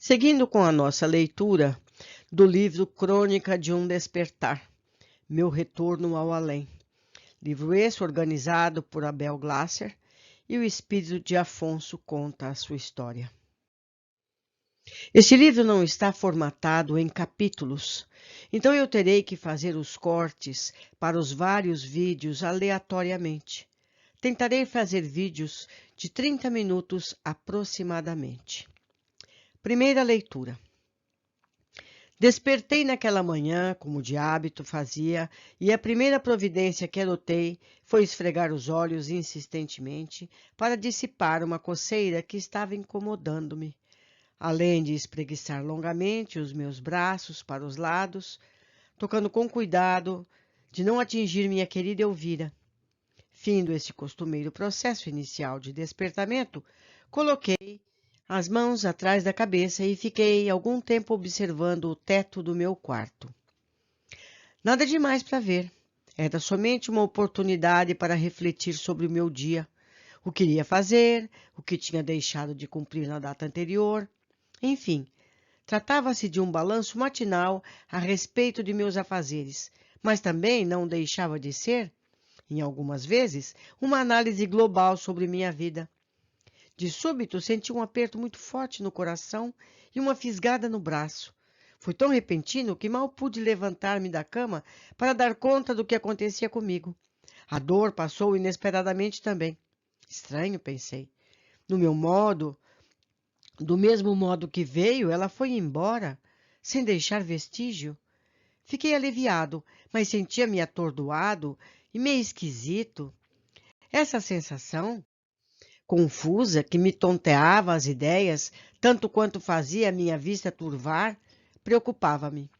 Seguindo com a nossa leitura do livro Crônica de um Despertar, Meu Retorno ao Além. Livro esse organizado por Abel Glasser, e o espírito de Afonso conta a sua história. Este livro não está formatado em capítulos, então eu terei que fazer os cortes para os vários vídeos aleatoriamente. Tentarei fazer vídeos de 30 minutos aproximadamente. Primeira leitura. Despertei naquela manhã, como de hábito fazia, e a primeira providência que adotei foi esfregar os olhos insistentemente para dissipar uma coceira que estava incomodando-me, além de espreguiçar longamente os meus braços para os lados, tocando com cuidado de não atingir minha querida Elvira. Findo este costumeiro processo inicial de despertamento, coloquei as mãos atrás da cabeça e fiquei algum tempo observando o teto do meu quarto. Nada demais para ver. Era somente uma oportunidade para refletir sobre o meu dia, o que iria fazer, o que tinha deixado de cumprir na data anterior. Enfim, tratava-se de um balanço matinal a respeito de meus afazeres, mas também não deixava de ser, em algumas vezes, uma análise global sobre minha vida. De súbito, senti um aperto muito forte no coração e uma fisgada no braço. Foi tão repentino que mal pude levantar-me da cama para dar conta do que acontecia comigo. A dor passou inesperadamente também. Estranho, pensei. Do mesmo modo que veio, ela foi embora, sem deixar vestígio. Fiquei aliviado, mas sentia-me atordoado e meio esquisito. Essa sensação confusa, que me tonteava as ideias, tanto quanto fazia a minha vista turvar, preocupava-me.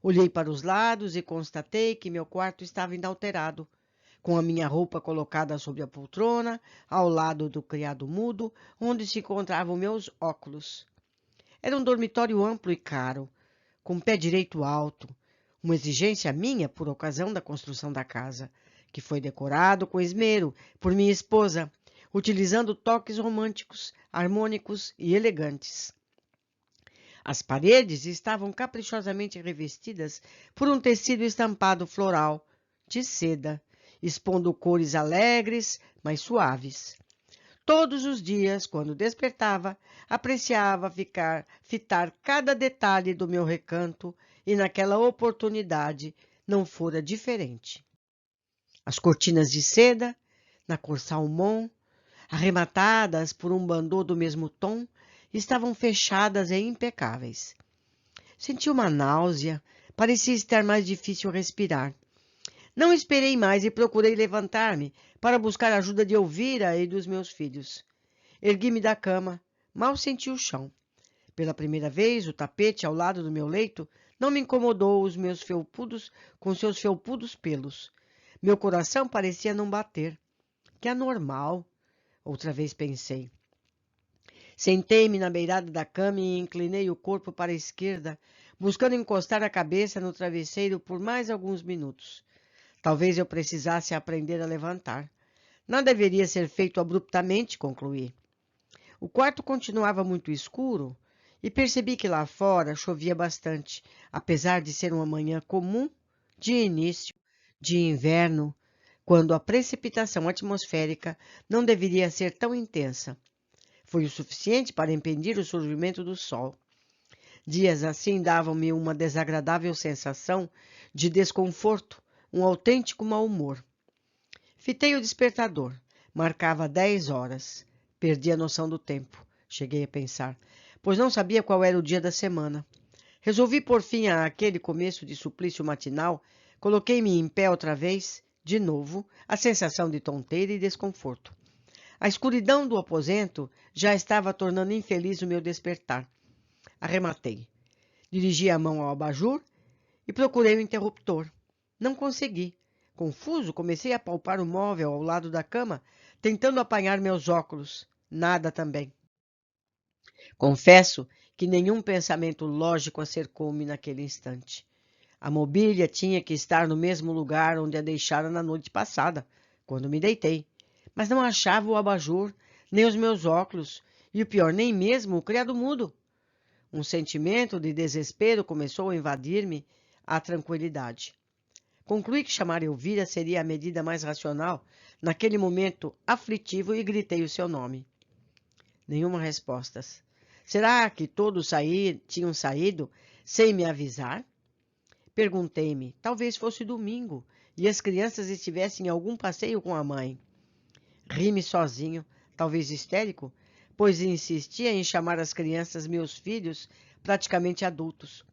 Olhei para os lados e constatei que meu quarto estava inalterado, com a minha roupa colocada sobre a poltrona, ao lado do criado mudo, onde se encontravam meus óculos. Era um dormitório amplo e caro, com pé direito alto, uma exigência minha por ocasião da construção da casa, que foi decorado com esmero por minha esposa, utilizando toques românticos, harmônicos e elegantes. As paredes estavam caprichosamente revestidas por um tecido estampado floral, de seda, expondo cores alegres, mas suaves. Todos os dias, quando despertava, apreciava fitar cada detalhe do meu recanto, e naquela oportunidade não fora diferente. As cortinas de seda, na cor salmão, arrematadas por um bandô do mesmo tom, estavam fechadas e impecáveis. Senti uma náusea, parecia estar mais difícil respirar. Não esperei mais e procurei levantar-me para buscar a ajuda de Elvira e dos meus filhos. Ergui-me da cama, mal senti o chão. Pela primeira vez, o tapete ao lado do meu leito não me incomodou com seus felpudos pelos. Meu coração parecia não bater. Que anormal! Outra vez pensei. Sentei-me na beirada da cama e inclinei o corpo para a esquerda, buscando encostar a cabeça no travesseiro por mais alguns minutos. Talvez eu precisasse aprender a levantar. Não deveria ser feito abruptamente, concluí. O quarto continuava muito escuro e percebi que lá fora chovia bastante, apesar de ser uma manhã comum de início de inverno, quando a precipitação atmosférica não deveria ser tão intensa. Foi o suficiente para impedir o surgimento do sol. Dias assim davam-me uma desagradável sensação de desconforto, um autêntico mau-humor. Fitei o despertador. Marcava 10 horas. Perdi a noção do tempo, cheguei a pensar, pois não sabia qual era o dia da semana. Resolvi pôr fim àquele começo de suplício matinal, coloquei-me em pé outra vez, de novo, a sensação de tonteira e desconforto. A escuridão do aposento já estava tornando infeliz o meu despertar. Arrematei. Dirigi a mão ao abajur e procurei o interruptor. Não consegui. Confuso, comecei a palpar o móvel ao lado da cama, tentando apanhar meus óculos. Nada também. Confesso que nenhum pensamento lógico acercou-me naquele instante. A mobília tinha que estar no mesmo lugar onde a deixara na noite passada, quando me deitei. Mas não achava o abajur, nem os meus óculos, e o pior, nem mesmo o criado mudo. Um sentimento de desespero começou a invadir-me a tranquilidade. Concluí que chamar Elvira seria a medida mais racional naquele momento aflitivo e gritei o seu nome. Nenhuma resposta. Será que todos tinham saído sem me avisar? Perguntei-me. Talvez fosse domingo e as crianças estivessem em algum passeio com a mãe. Ri-me sozinho, talvez histérico, pois insistia em chamar as crianças meus filhos, praticamente adultos.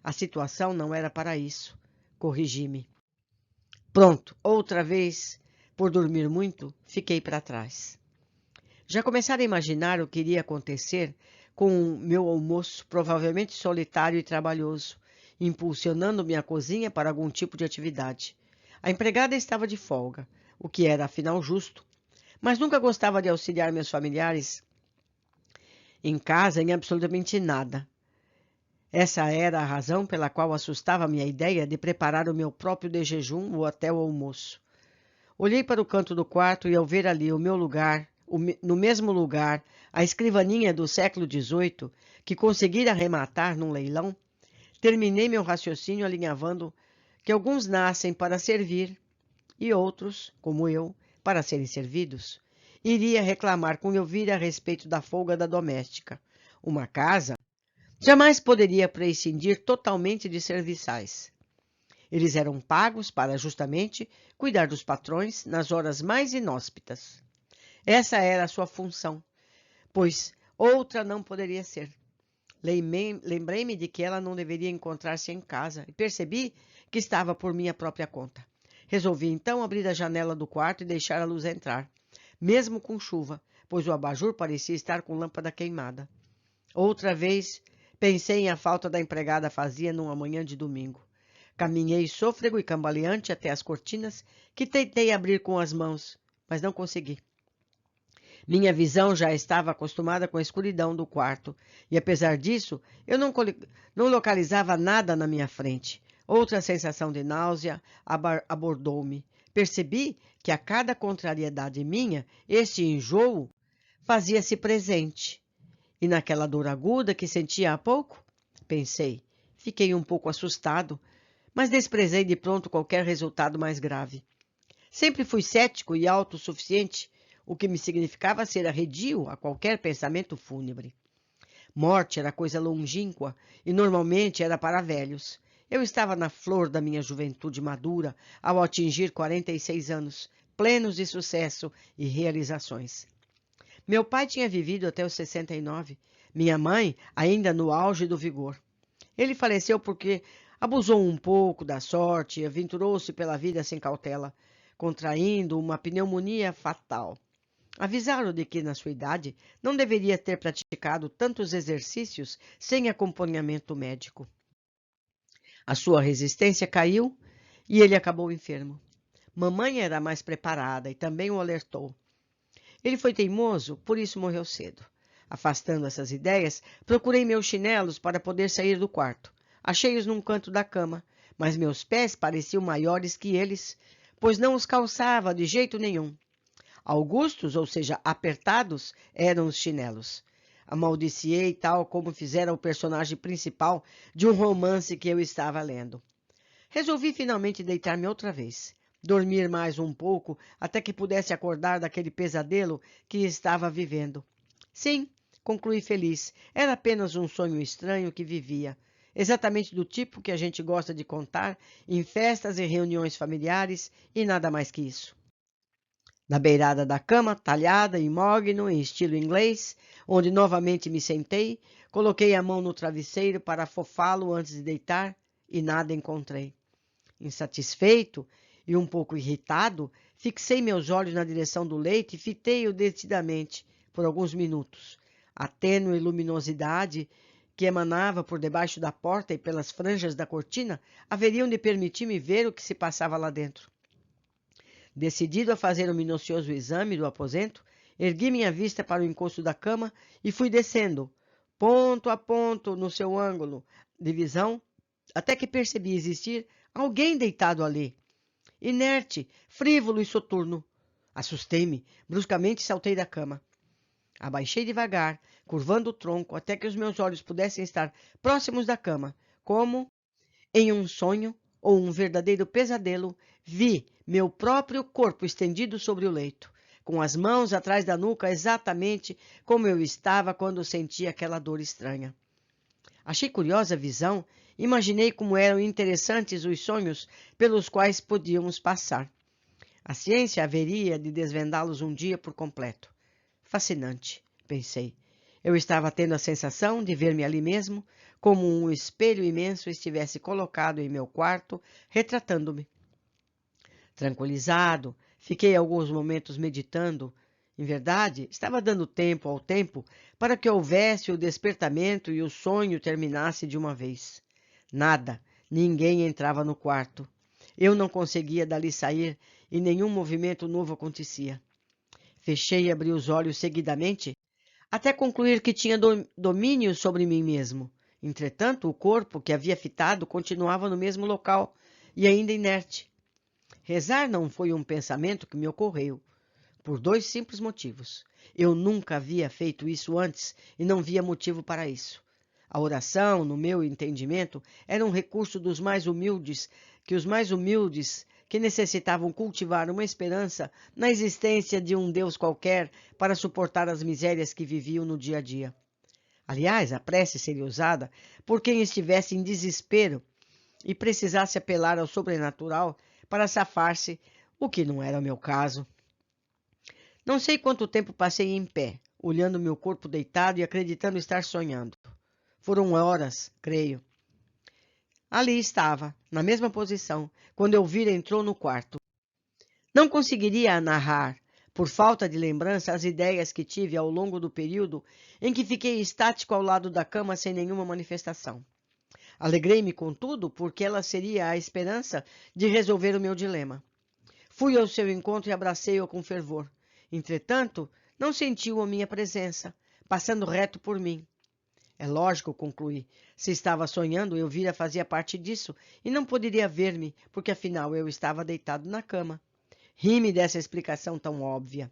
A situação não era para isso. Corrigi-me. Pronto, outra vez, por dormir muito, fiquei para trás. Já começara a imaginar o que iria acontecer com o meu almoço, provavelmente solitário e trabalhoso, impulsionando-me à cozinha para algum tipo de atividade. A empregada estava de folga, o que era, afinal, justo, mas nunca gostava de auxiliar meus familiares em casa em absolutamente nada. Essa era a razão pela qual assustava-me a ideia de preparar o meu próprio de jejum ou até o almoço. Olhei para o canto do quarto e, ao ver ali o meu lugar, no mesmo lugar, a escrivaninha do século XVIII, que conseguira arrematar num leilão, terminei meu raciocínio alinhavando que alguns nascem para servir e outros, como eu, para serem servidos. Iria reclamar com Elvira a respeito da folga da doméstica. Uma casa jamais poderia prescindir totalmente de serviçais. Eles eram pagos para, justamente, cuidar dos patrões nas horas mais inóspitas. Essa era a sua função, pois outra não poderia ser. Lembrei-me de que ela não deveria encontrar-se em casa e percebi que estava por minha própria conta. Resolvi então abrir a janela do quarto e deixar a luz entrar, mesmo com chuva, pois o abajur parecia estar com lâmpada queimada. Outra vez, pensei em a falta da empregada fazia numa manhã de domingo. Caminhei sôfrego e cambaleante até as cortinas, que tentei abrir com as mãos, mas não consegui. Minha visão já estava acostumada com a escuridão do quarto, e apesar disso, eu não localizava nada na minha frente. Outra sensação de náusea abordou-me. Percebi que a cada contrariedade minha, este enjoo fazia-se presente. E naquela dor aguda que sentia há pouco? Pensei. Fiquei um pouco assustado, mas desprezei de pronto qualquer resultado mais grave. Sempre fui cético e autossuficiente, o que me significava ser arredio a qualquer pensamento fúnebre. Morte era coisa longínqua e normalmente era para velhos. Eu estava na flor da minha juventude madura ao atingir 46 anos, plenos de sucesso e realizações. Meu pai tinha vivido até os 69, minha mãe ainda no auge do vigor. Ele faleceu porque abusou um pouco da sorte e aventurou-se pela vida sem cautela, contraindo uma pneumonia fatal. Avisaram de que, na sua idade, não deveria ter praticado tantos exercícios sem acompanhamento médico. A sua resistência caiu e ele acabou enfermo. Mamãe era mais preparada e também o alertou. Ele foi teimoso, por isso morreu cedo. Afastando essas ideias, procurei meus chinelos para poder sair do quarto. Achei-os num canto da cama, mas meus pés pareciam maiores que eles, pois não os calçava de jeito nenhum. Augustos, ou seja, apertados, eram os chinelos. Amaldiçoei tal como fizera o personagem principal de um romance que eu estava lendo. Resolvi finalmente deitar-me outra vez. Dormir mais um pouco até que pudesse acordar daquele pesadelo que estava vivendo. Sim, concluí feliz. Era apenas um sonho estranho que vivia. Exatamente do tipo que a gente gosta de contar em festas e reuniões familiares e nada mais que isso. Na beirada da cama, talhada em mogno, em estilo inglês, onde novamente me sentei, coloquei a mão no travesseiro para afofá-lo antes de deitar e nada encontrei. Insatisfeito e um pouco irritado, fixei meus olhos na direção do leito e fitei-o detidamente por alguns minutos. A tênue luminosidade que emanava por debaixo da porta e pelas franjas da cortina haveriam de permitir-me ver o que se passava lá dentro. Decidido a fazer um minucioso exame do aposento, ergui minha vista para o encosto da cama e fui descendo, ponto a ponto no seu ângulo de visão, até que percebi existir alguém deitado ali, inerte, frívolo e soturno. Assustei-me, bruscamente saltei da cama. Abaixei devagar, curvando o tronco até que os meus olhos pudessem estar próximos da cama. Como em um sonho ou um verdadeiro pesadelo, vi meu próprio corpo estendido sobre o leito, com as mãos atrás da nuca, exatamente como eu estava quando senti aquela dor estranha. Achei curiosa a visão, imaginei como eram interessantes os sonhos pelos quais podíamos passar. A ciência haveria de desvendá-los um dia por completo. Fascinante, pensei. Eu estava tendo a sensação de ver-me ali mesmo, como um espelho imenso estivesse colocado em meu quarto, retratando-me. Tranquilizado, fiquei alguns momentos meditando. Em verdade, estava dando tempo ao tempo para que houvesse o despertamento e o sonho terminasse de uma vez. Nada, ninguém entrava no quarto. Eu não conseguia dali sair e nenhum movimento novo acontecia. Fechei e abri os olhos seguidamente, até concluir que tinha domínio sobre mim mesmo. Entretanto, o corpo que havia fitado continuava no mesmo local e ainda inerte. Rezar não foi um pensamento que me ocorreu, por dois simples motivos. Eu nunca havia feito isso antes e não via motivo para isso. A oração, no meu entendimento, era um recurso dos mais humildes, que necessitavam cultivar uma esperança na existência de um Deus qualquer para suportar as misérias que viviam no dia a dia. Aliás, a prece seria usada por quem estivesse em desespero e precisasse apelar ao sobrenatural para safar-se, o que não era o meu caso. Não sei quanto tempo passei em pé, olhando meu corpo deitado e acreditando estar sonhando. Foram horas, creio. Ali estava, na mesma posição, quando Elvira entrou no quarto. Não conseguiria narrar, por falta de lembrança, as ideias que tive ao longo do período em que fiquei estático ao lado da cama sem nenhuma manifestação. Alegrei-me, contudo, porque ela seria a esperança de resolver o meu dilema. Fui ao seu encontro e abracei-o com fervor. Entretanto, não sentiu a minha presença, passando reto por mim. É lógico, concluí. Se estava sonhando, Elvira fazia parte disso e não poderia ver-me, porque afinal eu estava deitado na cama. Ri-me dessa explicação tão óbvia.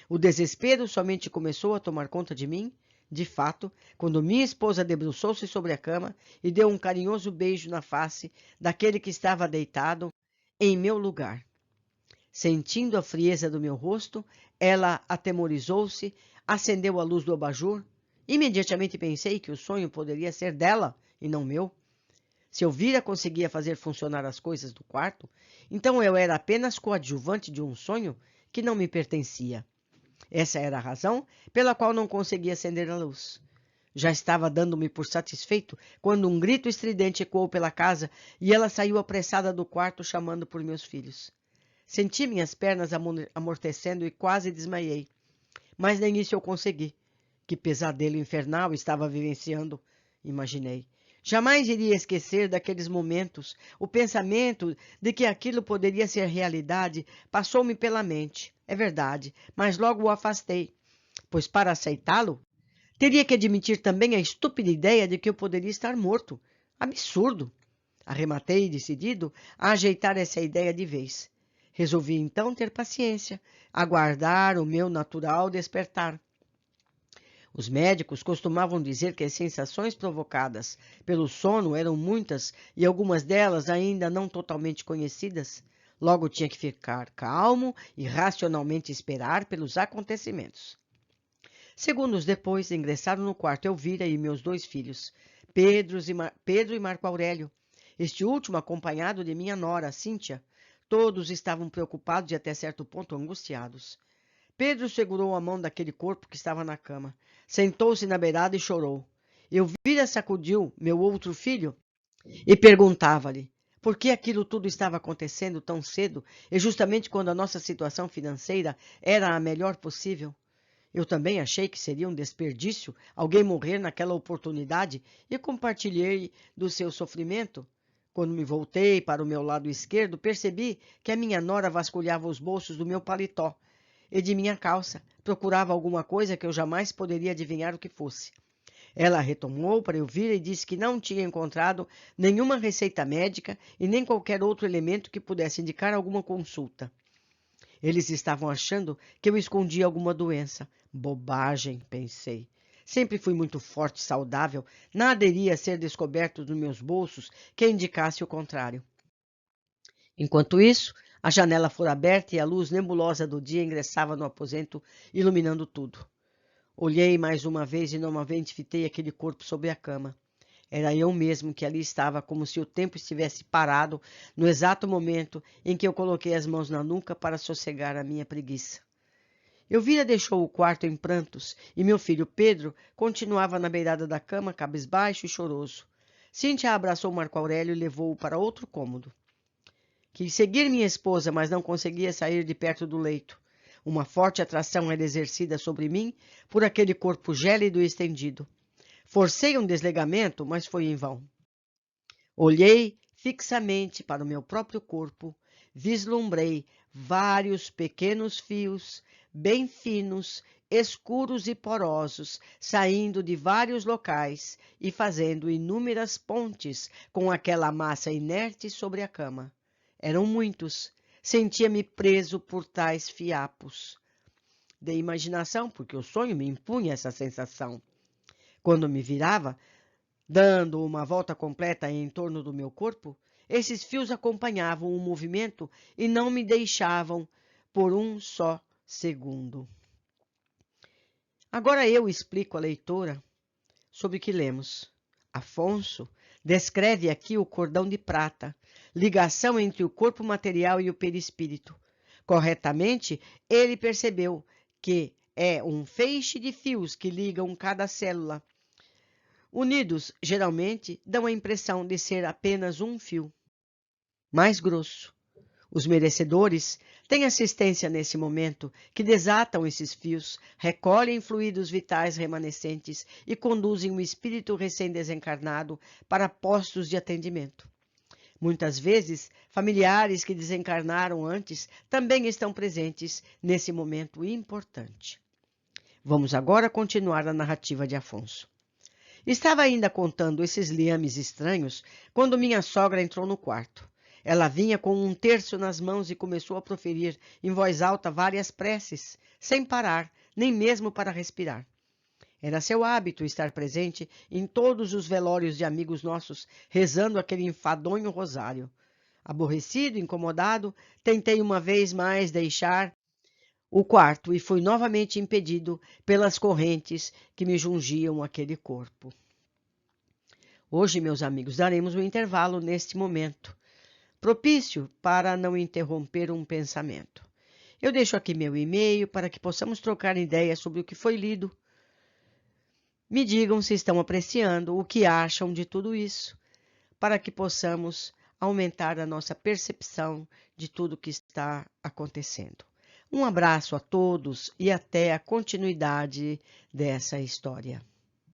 O desespero somente começou a tomar conta de mim, de fato, quando minha esposa debruçou-se sobre a cama e deu um carinhoso beijo na face daquele que estava deitado em meu lugar. Sentindo a frieza do meu rosto, ela atemorizou-se, acendeu a luz do abajur. Imediatamente pensei que o sonho poderia ser dela e não meu. Se Elvira conseguia fazer funcionar as coisas do quarto, então eu era apenas coadjuvante de um sonho que não me pertencia. Essa era a razão pela qual não conseguia acender a luz. Já estava dando-me por satisfeito quando um grito estridente ecoou pela casa e ela saiu apressada do quarto chamando por meus filhos. Senti minhas pernas amortecendo e quase desmaiei. Mas nem isso eu consegui. Que pesadelo infernal estava vivenciando, imaginei. Jamais iria esquecer daqueles momentos. O pensamento de que aquilo poderia ser realidade passou-me pela mente. É verdade, mas logo o afastei, pois para aceitá-lo, teria que admitir também a estúpida ideia de que eu poderia estar morto. Absurdo! Arrematei, decidido, a ajeitar essa ideia de vez. Resolvi então ter paciência, aguardar o meu natural despertar. Os médicos costumavam dizer que as sensações provocadas pelo sono eram muitas e algumas delas ainda não totalmente conhecidas. Logo tinha que ficar calmo e racionalmente esperar pelos acontecimentos. Segundos depois, ingressaram no quarto Elvira e meus dois filhos, Pedro e Marco Aurélio, este último acompanhado de minha nora, Cíntia. Todos estavam preocupados e até certo ponto angustiados. Pedro segurou a mão daquele corpo que estava na cama. Sentou-se na beirada e chorou. Elvira sacudiu meu outro filho e perguntava-lhe por que aquilo tudo estava acontecendo tão cedo e justamente quando a nossa situação financeira era a melhor possível. Eu também achei que seria um desperdício alguém morrer naquela oportunidade e compartilhei do seu sofrimento. Quando me voltei para o meu lado esquerdo, percebi que a minha nora vasculhava os bolsos do meu paletó e de minha calça. Procurava alguma coisa que eu jamais poderia adivinhar o que fosse. Ela retomou para Elvira e disse que não tinha encontrado nenhuma receita médica e nem qualquer outro elemento que pudesse indicar alguma consulta. Eles estavam achando que eu escondia alguma doença. Bobagem, pensei. Sempre fui muito forte e saudável. Nada iria ser descoberto nos meus bolsos que indicasse o contrário. Enquanto isso, a janela fora aberta e a luz nebulosa do dia ingressava no aposento, iluminando tudo. Olhei mais uma vez e novamente fitei aquele corpo sobre a cama. Era eu mesmo que ali estava, como se o tempo estivesse parado no exato momento em que eu coloquei as mãos na nuca para sossegar a minha preguiça. Elvira deixou o quarto em prantos e meu filho Pedro continuava na beirada da cama, cabisbaixo e choroso. Cíntia abraçou Marco Aurélio e levou-o para outro cômodo. Quis seguir minha esposa, mas não conseguia sair de perto do leito. Uma forte atração era exercida sobre mim por aquele corpo gélido e estendido. Forcei um desligamento, mas foi em vão. Olhei fixamente para o meu próprio corpo, vislumbrei vários pequenos fios, bem finos, escuros e porosos, saindo de vários locais e fazendo inúmeras pontes com aquela massa inerte sobre a cama. Eram muitos. Sentia-me preso por tais fiapos. De imaginação, porque o sonho me impunha essa sensação. Quando me virava, dando uma volta completa em torno do meu corpo, esses fios acompanhavam o movimento e não me deixavam por um só segundo. Agora eu explico à leitora sobre o que lemos. Afonso descreve aqui o cordão de prata, ligação entre o corpo material e o perispírito. Corretamente, ele percebeu que é um feixe de fios que ligam cada célula. Unidos, geralmente, dão a impressão de ser apenas um fio, mais grosso. Os merecedores têm assistência nesse momento, que desatam esses fios, recolhem fluidos vitais remanescentes e conduzem o espírito recém-desencarnado para postos de atendimento. Muitas vezes, familiares que desencarnaram antes também estão presentes nesse momento importante. Vamos agora continuar a narrativa de Afonso. Estava ainda contando esses liames estranhos quando minha sogra entrou no quarto. Ela vinha com um terço nas mãos e começou a proferir em voz alta várias preces, sem parar, nem mesmo para respirar. Era seu hábito estar presente em todos os velórios de amigos nossos, rezando aquele enfadonho rosário. Aborrecido, incomodado, tentei uma vez mais deixar o quarto e fui novamente impedido pelas correntes que me jungiam àquele corpo. Hoje, meus amigos, daremos um intervalo neste momento, propício para não interromper um pensamento. Eu deixo aqui meu e-mail para que possamos trocar ideias sobre o que foi lido. Me digam se estão apreciando, o que acham de tudo isso, para que possamos aumentar a nossa percepção de tudo o que está acontecendo. Um abraço a todos e até a continuidade dessa história.